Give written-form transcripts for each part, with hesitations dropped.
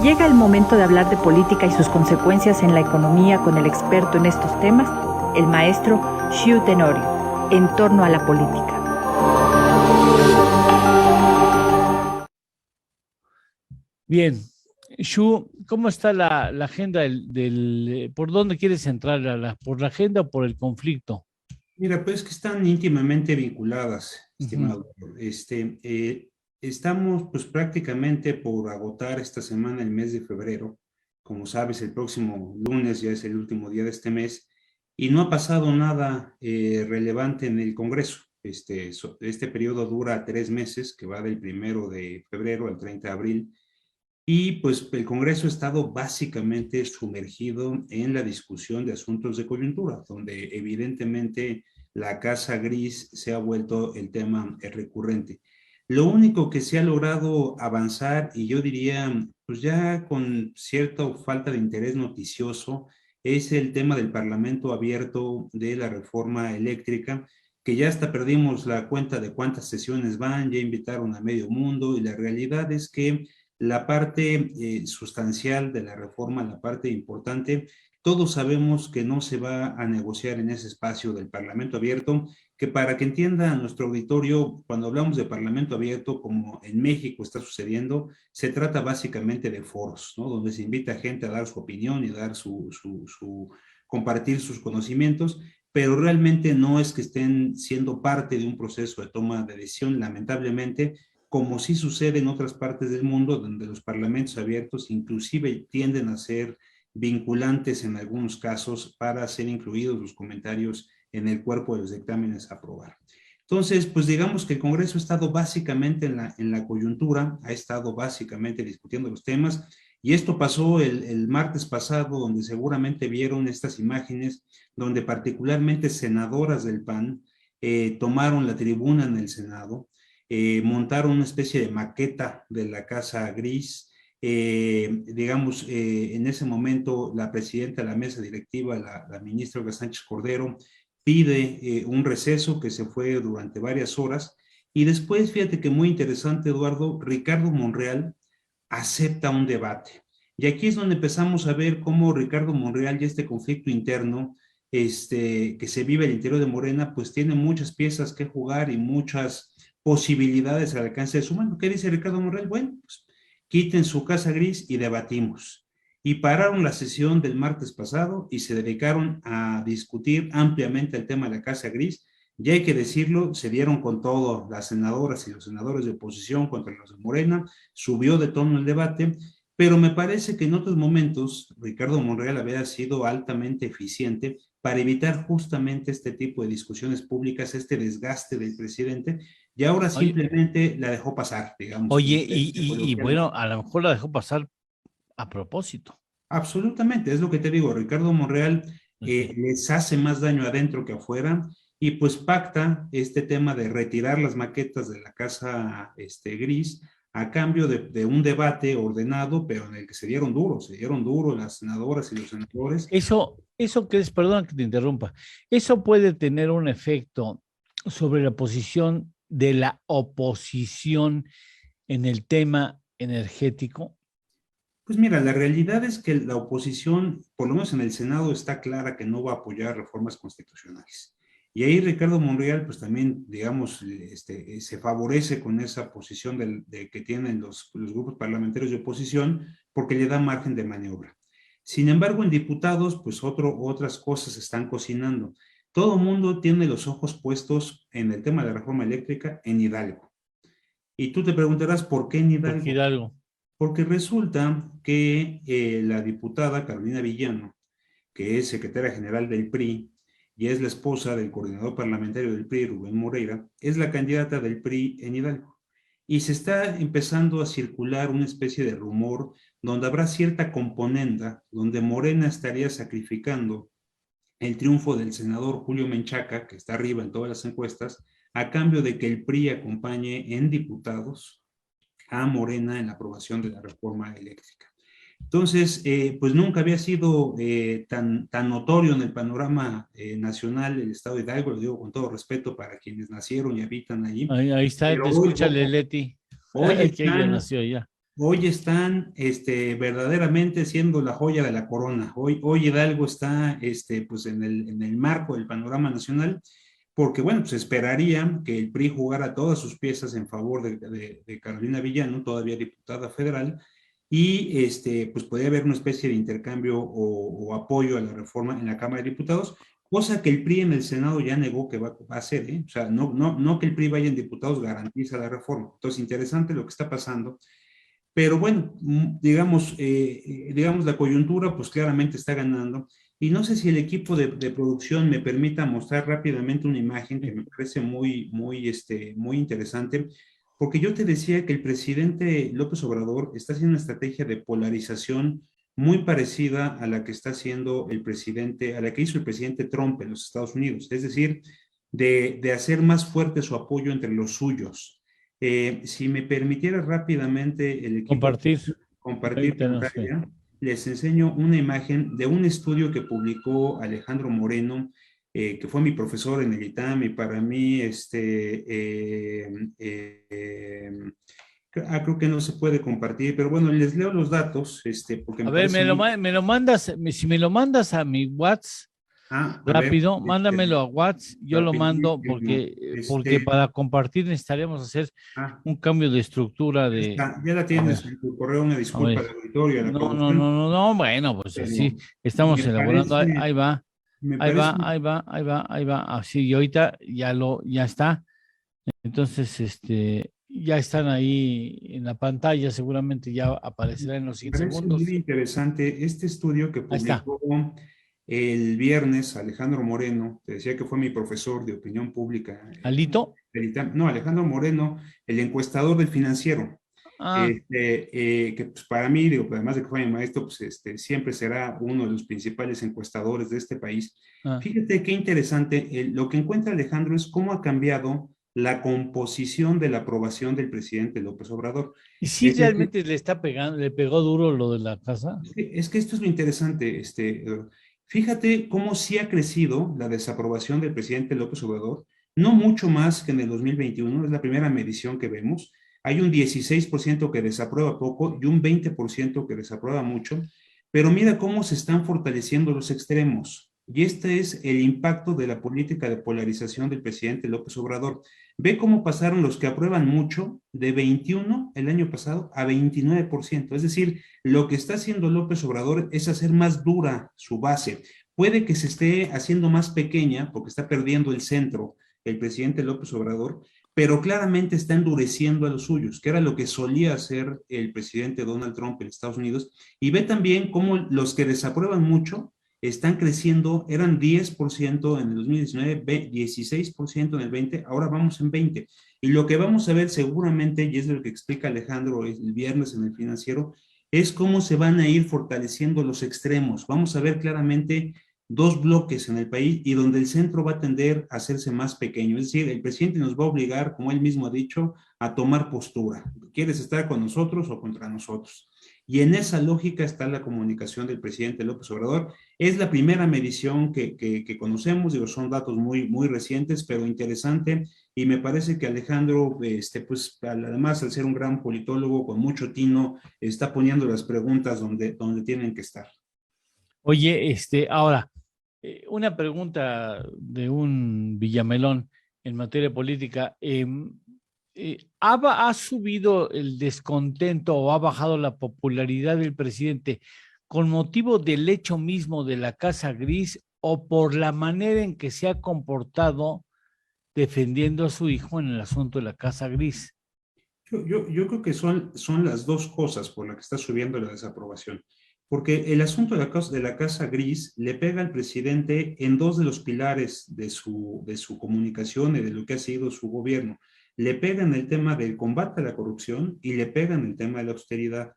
Llega el momento de hablar de política y sus consecuencias en la economía con el experto en estos temas, el maestro Shu Tenorio, en torno a la política. Bien, Shu, ¿cómo está la agenda por dónde quieres entrar? ¿Por la agenda o por el conflicto? Mira, pues que están íntimamente vinculadas, Ujú. estimado. Estamos pues prácticamente por agotar esta semana el mes de febrero. Como sabes, el próximo lunes ya es el último día de este mes y no ha pasado nada relevante en el Congreso. Este periodo dura 3 meses, que va del 1 de febrero al 30 de abril. Y pues el Congreso ha estado básicamente sumergido en la discusión de asuntos de coyuntura, donde evidentemente la casa gris se ha vuelto el tema recurrente. Lo único que se ha logrado avanzar, y yo diría, pues ya con cierta falta de interés noticioso, es el tema del Parlamento abierto de la reforma eléctrica, que ya hasta perdimos la cuenta de cuántas sesiones van, ya invitaron a medio mundo, y la realidad es que la parte sustancial de la reforma, la parte importante, todos sabemos que no se va a negociar en ese espacio del Parlamento abierto, que para que entienda nuestro auditorio, cuando hablamos de Parlamento abierto, como en México está sucediendo, se trata básicamente de foros, ¿no? Donde se invita a gente a dar su opinión y a dar compartir sus conocimientos, pero realmente no es que estén siendo parte de un proceso de toma de decisión, lamentablemente, como sí sucede en otras partes del mundo, donde los parlamentos abiertos inclusive tienden a ser vinculantes en algunos casos para ser incluidos los comentarios en el cuerpo de los dictámenes a aprobar. Entonces, pues digamos que el Congreso ha estado básicamente en la coyuntura, ha estado básicamente discutiendo los temas, y esto pasó el martes pasado, donde seguramente vieron estas imágenes, donde particularmente senadoras del PAN tomaron la tribuna en el Senado, montaron una especie de maqueta de la Casa Gris. En ese momento la presidenta de la mesa directiva, la ministra Olga Sánchez Cordero, pide un receso que se fue durante varias horas, y después, fíjate que muy interesante, Eduardo, Ricardo Monreal acepta un debate. Y aquí es donde empezamos a ver cómo Ricardo Monreal y este conflicto interno que se vive al interior de Morena, pues tiene muchas piezas que jugar y muchas posibilidades al alcance de su mano. ¿Qué dice Ricardo Monreal? Bueno, pues quiten su casa gris y debatimos. Y pararon la sesión del martes pasado y se dedicaron a discutir ampliamente el tema de la casa gris. Ya hay que decirlo, se dieron con todo las senadoras y los senadores de oposición contra los de Morena, subió de tono el debate, pero me parece que en otros momentos Ricardo Monreal había sido altamente eficiente para evitar justamente este tipo de discusiones públicas, este desgaste del presidente, y ahora Oye, simplemente la dejó pasar, digamos, como oye, y bueno, a lo mejor la dejó pasar a propósito. absolutamente, es lo que te digo, Ricardo Monreal Ujú. les hace más daño adentro que afuera, y pues pacta este tema de retirar las maquetas de la casa gris a cambio de un debate ordenado, pero en el que se dieron duro las senadoras y los senadores. Eso que es, perdona que te interrumpa, eso puede tener un efecto sobre la posición de la oposición en el tema energético. Pues mira, la realidad es que la oposición, por lo menos en el Senado, está clara que no va a apoyar reformas constitucionales. Y ahí Ricardo Monreal, pues también, digamos, se favorece con esa posición que tienen los grupos parlamentarios de oposición, porque le da margen de maniobra. Sin embargo, en diputados, pues otras cosas están cocinando. Todo el mundo tiene los ojos puestos en el tema de la reforma eléctrica en Hidalgo. Y tú te preguntarás, ¿por qué en Porque Hidalgo? Hidalgo. Porque resulta que la diputada Carolina Villano, que es secretaria general del PRI y es la esposa del coordinador parlamentario del PRI, Rubén Moreira, es la candidata del PRI en Hidalgo. Y se está empezando a circular una especie de rumor donde habrá cierta componenda, donde Morena estaría sacrificando el triunfo del senador Julio Menchaca, que está arriba en todas las encuestas, a cambio de que el PRI acompañe en diputados a Morena en la aprobación de la reforma eléctrica. Entonces, pues nunca había sido tan notorio en el panorama nacional el estado de Hidalgo, lo digo con todo respeto para quienes nacieron y habitan allí, Ahí está, pero te escucha Leti, hoy que ella están nació allá. hoy están verdaderamente siendo la joya de la corona. Hoy Hidalgo está pues en el marco del panorama nacional, porque bueno, pues esperaría que el PRI jugara todas sus piezas en favor de Carolina Villano, todavía diputada federal, y pues podría haber una especie de intercambio o apoyo a la reforma en la Cámara de Diputados, cosa que el PRI en el Senado ya negó que va a hacer, ¿eh? O sea, no que el PRI vaya en diputados garantiza la reforma. Entonces, interesante lo que está pasando. Pero bueno, digamos, la coyuntura pues claramente está ganando. Y no sé si el equipo de producción me permita mostrar rápidamente una imagen que me parece muy interesante, porque yo te decía que el presidente López Obrador está haciendo una estrategia de polarización muy parecida a la que está haciendo a la que hizo el presidente Trump en los Estados Unidos, es decir, de hacer más fuerte su apoyo entre los suyos. Si me permitiera rápidamente el equipo Compartir. compartir Ahorita no sé. pantalla, les enseño una imagen de un estudio que publicó Alejandro Moreno, que fue mi profesor en el ITAM y para mí, creo que no se puede compartir, pero bueno, les leo los datos, porque A me ver, parece muy... me lo mandas, si me lo mandas a mi WhatsApp, a ver, rápido, mándamelo a WhatsApp, yo lo mando rapidísimo, porque para compartir necesitaríamos hacer ah, un cambio de estructura de, ya la a ver, tienes en tu correo, una a disculpa ver. al auditorio, a la producción, No, bueno, pues así pero estamos me elaborando, parece, me parece ahí va, así, y ahorita ya está. Entonces, ya están ahí en la pantalla, seguramente ya aparecerá en los Me siguientes parece muy segundos. interesante este estudio que Ahí está. publicó el viernes Alejandro Moreno, te decía que fue mi profesor de opinión pública, Alito. no, Alejandro Moreno, el encuestador del Financiero, Ah, que pues, para mí, digo, pues, además de que fue mi maestro, pues siempre será uno de los principales encuestadores de este país. ah. Fíjate qué interesante, lo que encuentra Alejandro es cómo ha cambiado la composición de la aprobación del presidente López Obrador. ¿Y si Es decir, realmente le está pegando, le pegó duro lo de la casa? es que esto es lo interesante. Fíjate cómo sí ha crecido la desaprobación del presidente López Obrador, no mucho más que en el 2021, es la primera medición que vemos. Hay un 16% que desaprueba poco y un 20% que desaprueba mucho, pero mira cómo se están fortaleciendo los extremos. Y este es el impacto de la política de polarización del presidente López Obrador. Ve cómo pasaron los que aprueban mucho de 21 el año pasado a 29%. Es decir, lo que está haciendo López Obrador es hacer más dura su base. Puede que se esté haciendo más pequeña porque está perdiendo el centro el presidente López Obrador, pero claramente está endureciendo a los suyos, que era lo que solía hacer el presidente Donald Trump en Estados Unidos. Y ve también cómo los que desaprueban mucho están creciendo, eran 10% en el 2019, 16% en el 20, ahora vamos en 20. Y lo que vamos a ver seguramente, y es lo que explica Alejandro el viernes en el Financiero, es cómo se van a ir fortaleciendo los extremos. Vamos a ver claramente dos bloques en el país y donde el centro va a tender a hacerse más pequeño. Es decir, el presidente nos va a obligar, como él mismo ha dicho, a tomar postura. ¿Quieres estar con nosotros o contra nosotros? Y en esa lógica está la comunicación del presidente López Obrador. Es la primera medición que conocemos, digo, son datos muy recientes, pero interesante, y me parece que Alejandro, pues además al ser un gran politólogo con mucho tino, está poniendo las preguntas donde tienen que estar. Oye, ahora, una pregunta de un Villamelón en materia política. ¿Ha subido el descontento o ha bajado la popularidad del presidente con motivo del hecho mismo de la Casa Gris o por la manera en que se ha comportado defendiendo a su hijo en el asunto de la Casa Gris? Yo creo que son las dos cosas por las que está subiendo la desaprobación. Porque el asunto de la Casa Gris le pega al presidente en dos de los pilares de su comunicación y de lo que ha sido su gobierno. Le pega en el tema del combate a la corrupción y le pega en el tema de la austeridad.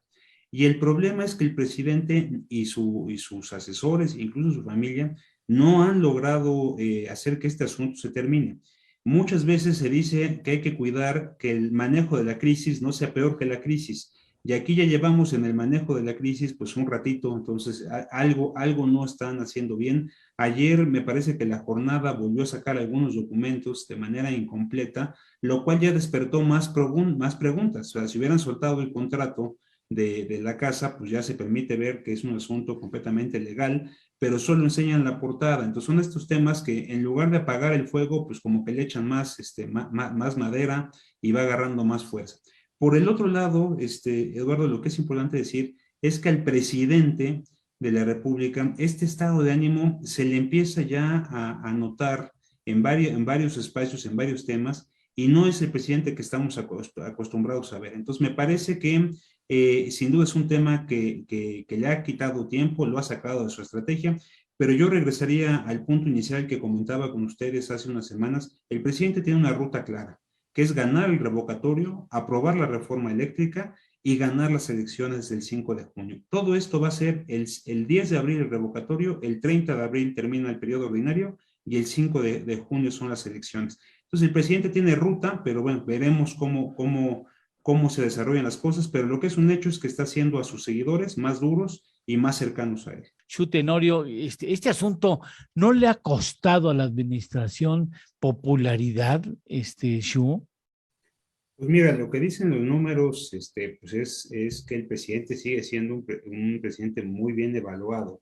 Y el problema es que el presidente y sus asesores, incluso su familia, no han logrado hacer que este asunto se termine. Muchas veces se dice que hay que cuidar que el manejo de la crisis no sea peor que la crisis. Y aquí ya llevamos en el manejo de la crisis pues un ratito, entonces algo no están haciendo bien. Ayer me parece que la jornada volvió a sacar algunos documentos de manera incompleta, lo cual ya despertó más preguntas. O sea, si hubieran soltado el contrato de la casa, pues ya se permite ver que es un asunto completamente legal, pero solo enseñan la portada. Entonces son estos temas que en lugar de apagar el fuego, pues como que le echan más, más madera y va agarrando más fuerza. Por el otro lado, Eduardo, lo que es importante decir es que al presidente de la República, este estado de ánimo se le empieza ya a notar en varios espacios, en varios temas, y no es el presidente que estamos acostumbrados a ver. Entonces, me parece que sin duda es un tema que le ha quitado tiempo, lo ha sacado de su estrategia, pero yo regresaría al punto inicial que comentaba con ustedes hace unas semanas. El presidente tiene una ruta clara, que es ganar el revocatorio, aprobar la reforma eléctrica y ganar las elecciones del 5 de junio. Todo esto va a ser el 10 de abril el revocatorio, el 30 de abril termina el periodo ordinario y el 5 de junio son las elecciones. Entonces el presidente tiene ruta, pero bueno, veremos cómo se desarrollan las cosas, pero lo que es un hecho es que está haciendo a sus seguidores más duros y más cercanos a él. Xu Tenorio, este asunto no le ha costado a la administración popularidad, Xu. Pues mira, lo que dicen los números, pues es que el presidente sigue siendo un presidente muy bien evaluado,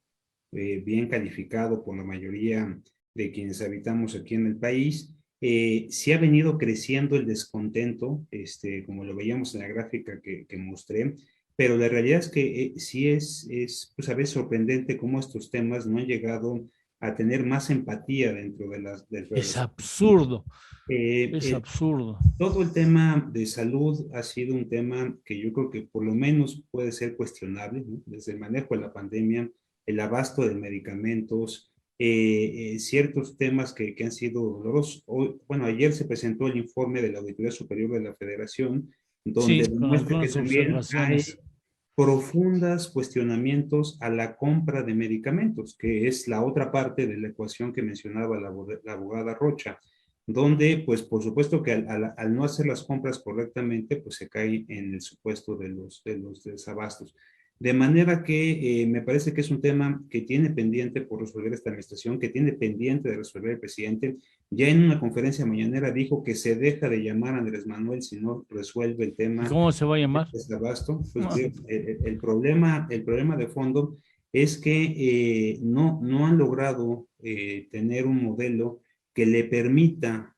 bien calificado por la mayoría de quienes habitamos aquí en el país. Sí ha venido creciendo el descontento, como lo veíamos en la gráfica que mostré, pero la realidad es que sí es pues a veces sorprendente cómo estos temas no han llegado a tener más empatía dentro de las... Es absurdo, es absurdo. Todo el tema de salud ha sido un tema que yo creo que por lo menos puede ser cuestionable, ¿no? Desde el manejo de la pandemia, el abasto de medicamentos, ciertos temas que han sido dolorosos. Hoy, bueno, ayer se presentó el informe de la Auditoría Superior de la Federación, donde Sí, con demuestra que algunas también hay observaciones. profundos cuestionamientos a la compra de medicamentos, que es la otra parte de la ecuación que mencionaba la abogada Rocha, donde, pues, por supuesto que al no hacer las compras correctamente, pues se cae en el supuesto de los desabastos. De manera que me parece que es un tema que tiene pendiente por resolver esta administración, que tiene pendiente de resolver el presidente. Ya en una conferencia mañanera dijo que se deja de llamar a Andrés Manuel si no resuelve el ¿Y tema cómo se va a llamar? del desabasto. Pues, No. el problema de fondo es que no han logrado tener un modelo que le permita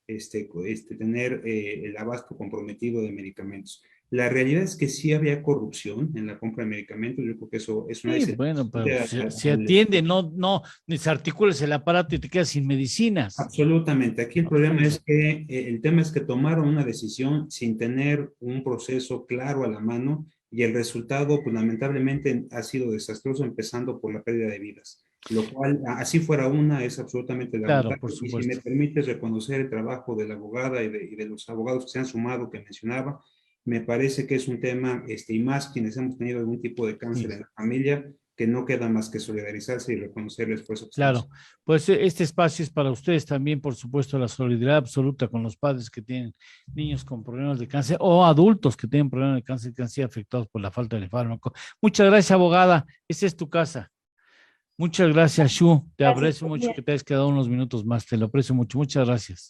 tener el abasto comprometido de medicamentos. La realidad es que sí había corrupción en la compra de medicamentos. Yo creo que eso es una... Sí, bueno, pero se atiende, no desarticules el aparato y te quedas sin medicinas. Absolutamente. Aquí el problema es que el tema es que tomaron una decisión sin tener un proceso claro a la mano y el resultado, pues lamentablemente, ha sido desastroso, empezando por la pérdida de vidas. Lo cual, así fuera una, es absolutamente lamentable. Claro, por Y si supuesto. me permites reconocer el trabajo de la abogada y de los abogados que se han sumado, que mencionaba, me parece que es un tema, y más quienes hemos tenido algún tipo de cáncer en la familia, que no queda más que solidarizarse y reconocer el esfuerzo que estamos Claro, pues este espacio es para ustedes también, por supuesto, la solidaridad absoluta con los padres que tienen niños con problemas de cáncer o adultos que tienen problemas de cáncer que han sido afectados por la falta de fármaco. Muchas gracias, abogada. Esta es tu casa. Muchas gracias, Xu. Te aprecio mucho que te hayas quedado unos minutos más. Te lo aprecio mucho. Muchas gracias.